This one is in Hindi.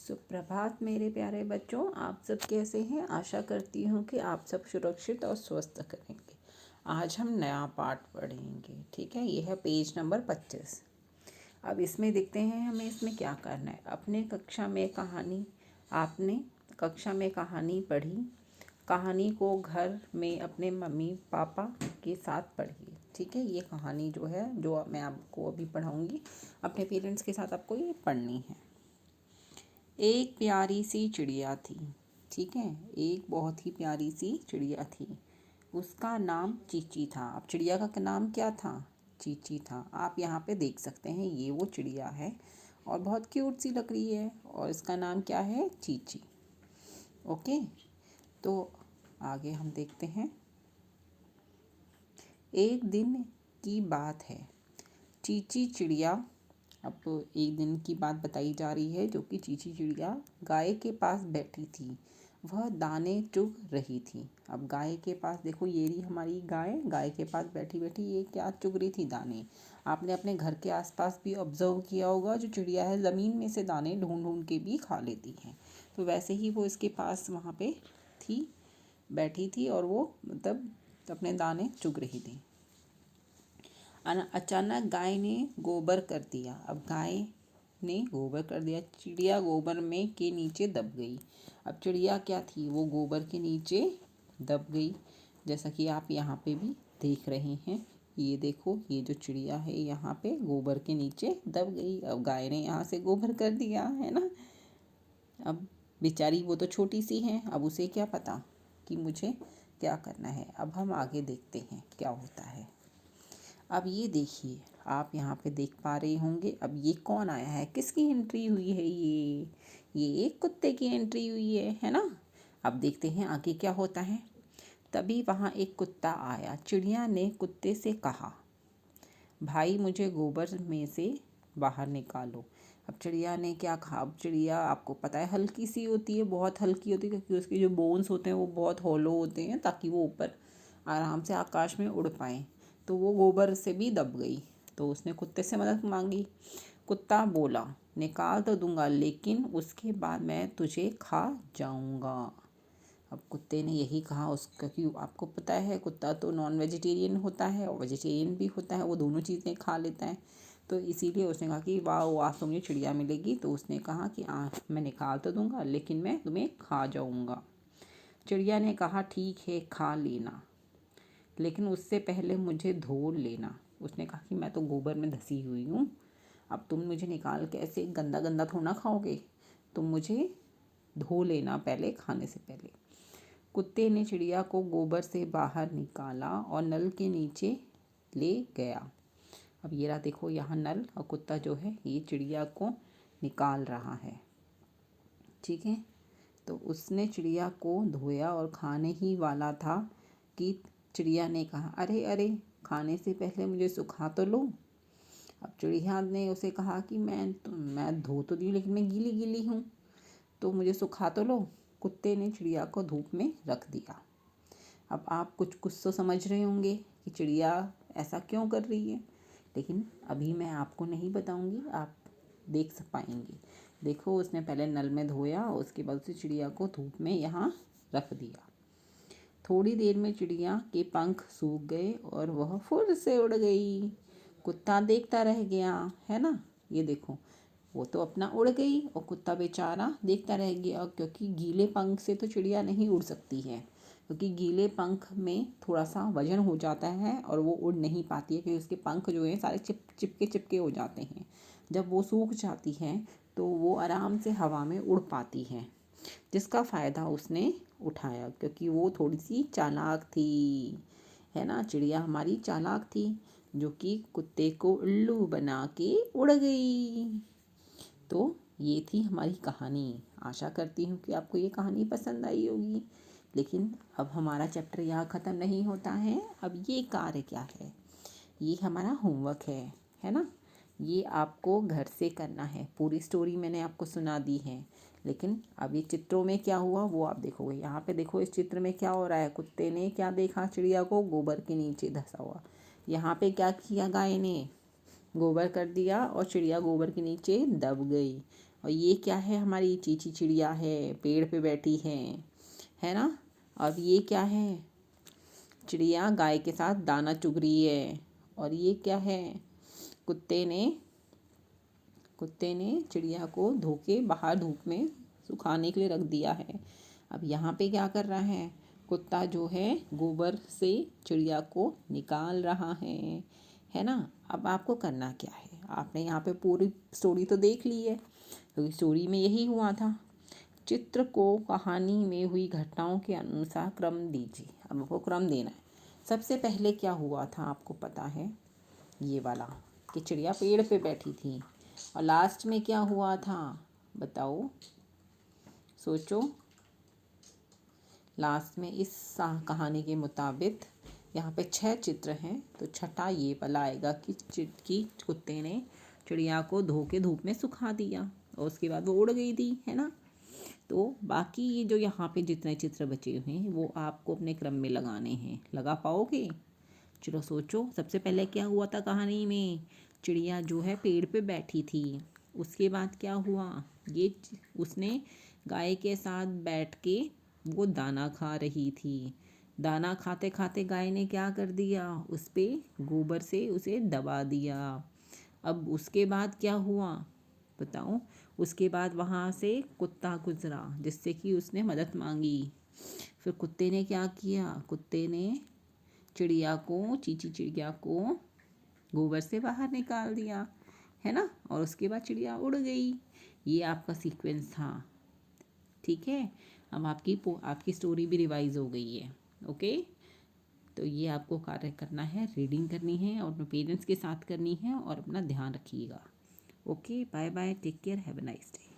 सुप्रभात मेरे प्यारे बच्चों, आप सब कैसे हैं। आशा करती हूँ कि आप सब सुरक्षित और स्वस्थ करेंगे। आज हम नया पाठ पढ़ेंगे। ठीक है, ये है पेज नंबर 25। अब इसमें देखते हैं हमें इसमें क्या करना है। आपने कक्षा में कहानी पढ़ी। कहानी को घर में अपने मम्मी पापा के साथ पढ़िए। ठीक है, ये कहानी जो है जो मैं आपको अभी पढ़ाऊँगी, अपने पेरेंट्स के साथ आपको ये पढ़नी है। एक प्यारी सी चिड़िया थी। ठीक है, एक बहुत ही प्यारी सी चिड़िया थी। उसका नाम चींची था। अब चिड़िया का नाम क्या था? चींची था। आप यहाँ पे देख सकते हैं, ये वो चिड़िया है और बहुत क्यूट सी लग रही है और इसका नाम क्या है? चींची। ओके, तो आगे हम देखते हैं। एक दिन की बात है। चींची चिड़िया, अब एक दिन की बात बताई जा रही है जो कि चींची चिड़िया गाय के पास बैठी थी। वह दाने चुग रही थी। अब गाय के पास देखो, ये रही हमारी गाय के पास बैठी बैठी ये क्या चुग रही थी? दाने। आपने अपने घर के आसपास भी ऑब्जर्व किया होगा, जो चिड़िया है ज़मीन में से दाने ढूंढ ढूंढ के भी खा लेती है। तो वैसे ही वो इसके पास वहाँ पे थी, बैठी थी और वो मतलब अपने दाने चुग रही थी। अचानक गाय ने गोबर कर दिया। अब गाय ने गोबर कर दिया। चिड़िया गोबर में के नीचे दब गई। अब चिड़िया क्या थी? वो गोबर के नीचे दब गई, जैसा कि आप यहाँ पे भी देख रहे हैं। ये देखो, ये जो चिड़िया है यहाँ पे गोबर के नीचे दब गई। अब गाय ने यहाँ से गोबर कर दिया है ना। अब बेचारी वो तो छोटी सी है, अब उसे क्या पता कि मुझे क्या करना है। अब हम आगे देखते हैं क्या होता है। अब ये देखिए, आप यहाँ पे देख पा रहे होंगे, अब ये कौन आया है? किसकी एंट्री हुई है? ये एक कुत्ते की एंट्री हुई है ना। अब देखते हैं आगे क्या होता है। तभी वहाँ एक कुत्ता आया। चिड़िया ने कुत्ते से कहा, भाई मुझे गोबर में से बाहर निकालो। अब चिड़िया ने क्या कहा? अब चिड़िया आपको पता है हल्की सी होती है, बहुत हल्की होती है, क्योंकि उसके जो बोन्स होते हैं वो बहुत हॉलो होते हैं, ताकि वो ऊपर आराम से आकाश में उड़ पाएँ। तो वो गोबर से भी दब गई, तो उसने कुत्ते से मदद मांगी। कुत्ता बोला, निकाल तो दूंगा, लेकिन उसके बाद मैं तुझे खा जाऊंगा। अब कुत्ते ने यही कहा उसका, कि आपको पता है कुत्ता तो नॉन वेजिटेरियन होता है और वेजिटेरियन भी होता है, वो दोनों चीज़ें खा लेता है। तो इसीलिए उसने कहा कि वाह आज तो मुझे चिड़िया मिलेगी। तो उसने कहा कि मैं निकाल तो दूंगा, लेकिन मैं तुम्हें खा जाऊंगा। चिड़िया ने कहा, ठीक है खा लेना, लेकिन उससे पहले मुझे धो लेना। उसने कहा कि मैं तो गोबर में धसी हुई हूँ, अब तुम मुझे निकाल के ऐसे गंदा गंदा थोड़ा खाओगे, तुम मुझे धो लेना पहले, खाने से पहले। कुत्ते ने चिड़िया को गोबर से बाहर निकाला और नल के नीचे ले गया। अब ये रहा, देखो यहाँ नल, और कुत्ता जो है ये चिड़िया को निकाल रहा है। ठीक है, तो उसने चिड़िया को धोया और खाने ही वाला था कि चिड़िया ने कहा, अरे अरे, खाने से पहले मुझे सुखा तो लो। अब चिड़िया ने उसे कहा कि मैं धो तो दी, लेकिन मैं गीली गीली हूँ, तो मुझे सुखा तो लो। कुत्ते ने चिड़िया को धूप में रख दिया। अब आप कुछ कुछ तो समझ रहे होंगे कि चिड़िया ऐसा क्यों कर रही है, लेकिन अभी मैं आपको नहीं बताऊंगी, आप देख पाएंगे। देखो, उसने पहले नल में धोया, उसके बाद उसे चिड़िया को धूप में यहाँ रख दिया। थोड़ी देर में चिड़िया के पंख सूख गए और वह फुर से उड़ गई। कुत्ता देखता रह गया, है ना। ये देखो, वो तो अपना उड़ गई और कुत्ता बेचारा देखता रह गया, क्योंकि गीले पंख से तो चिड़िया नहीं उड़ सकती है, क्योंकि गीले पंख में थोड़ा सा वजन हो जाता है और वो उड़ नहीं पाती है, क्योंकि उसके पंख जो हैं सारे चिपके हो जाते हैं। जब वो सूख जाती है तो वो आराम से हवा में उड़ पाती है, जिसका फ़ायदा उसने उठाया, क्योंकि वो थोड़ी सी चालाक थी, है ना। चिड़िया हमारी चालाक थी, जो कि कुत्ते को उल्लू बना के उड़ गई। तो ये थी हमारी कहानी। आशा करती हूँ कि आपको ये कहानी पसंद आई होगी। लेकिन अब हमारा चैप्टर यहाँ ख़त्म नहीं होता है। अब ये कार्य क्या है? ये हमारा होमवर्क है ना। ये आपको घर से करना है। पूरी स्टोरी मैंने आपको सुना दी है, लेकिन अब ये चित्रों में क्या हुआ वो आप देखोगे। यहाँ पे देखो, इस चित्र में क्या हो रहा है। कुत्ते ने क्या देखा? चिड़िया को गोबर के नीचे धंसा हुआ। यहाँ पे क्या किया? गाय ने गोबर कर दिया और चिड़िया गोबर के नीचे दब गई। और ये क्या है, हमारी चींची चिड़िया है, पेड़ पे बैठी है ना। अब ये क्या है, चिड़िया गाय के साथ दाना चुग रही है। और ये क्या है, कुत्ते ने चिड़िया को धो के बाहर धूप में सुखाने के लिए रख दिया है। अब यहाँ पे क्या कर रहा है, कुत्ता जो है गोबर से चिड़िया को निकाल रहा है ना। अब आपको करना क्या है, आपने यहाँ पे पूरी स्टोरी तो देख ली है, तो स्टोरी में यही हुआ था। चित्र को कहानी में हुई घटनाओं के अनुसार क्रम दीजिए। अब आपको क्रम देना है। सबसे पहले क्या हुआ था आपको पता है, ये वाला कि चिड़िया पेड़ पे बैठी थी। और लास्ट में क्या हुआ था बताओ, सोचो। लास्ट में इस कहानी के मुताबिक यहाँ पे 6 चित्र हैं, तो छठा ये वाला आएगा कि कुत्ते ने चिड़िया को धो के धूप में सुखा दिया और उसके बाद वो उड़ गई थी, है ना। तो बाकी ये जो यहाँ पे जितने चित्र बचे हुए हैं वो आपको अपने क्रम में लगाने हैं। लगा पाओगे? चलो सोचो। सबसे पहले क्या हुआ था कहानी में, चिड़िया जो है पेड़ पे बैठी थी। उसके बाद क्या हुआ, ये उसने गाय के साथ बैठ के वो दाना खा रही थी। दाना खाते खाते गाय ने क्या कर दिया, उस पे गोबर से उसे दबा दिया। अब उसके बाद क्या हुआ बताओ, उसके बाद वहाँ से कुत्ता गुजरा जिससे कि उसने मदद मांगी। फिर कुत्ते ने क्या किया, कुत्ते ने चींची चिड़िया को गोबर से बाहर निकाल दिया, है ना। और उसके बाद चिड़िया उड़ गई। ये आपका सीक्वेंस था, ठीक है। अब आपकी स्टोरी भी रिवाइज हो गई है, ओके। तो ये आपको कार्य करना है, रीडिंग करनी है और अपने पेरेंट्स के साथ करनी है और अपना ध्यान रखिएगा। Okay, bye bye, take care, have a nice day.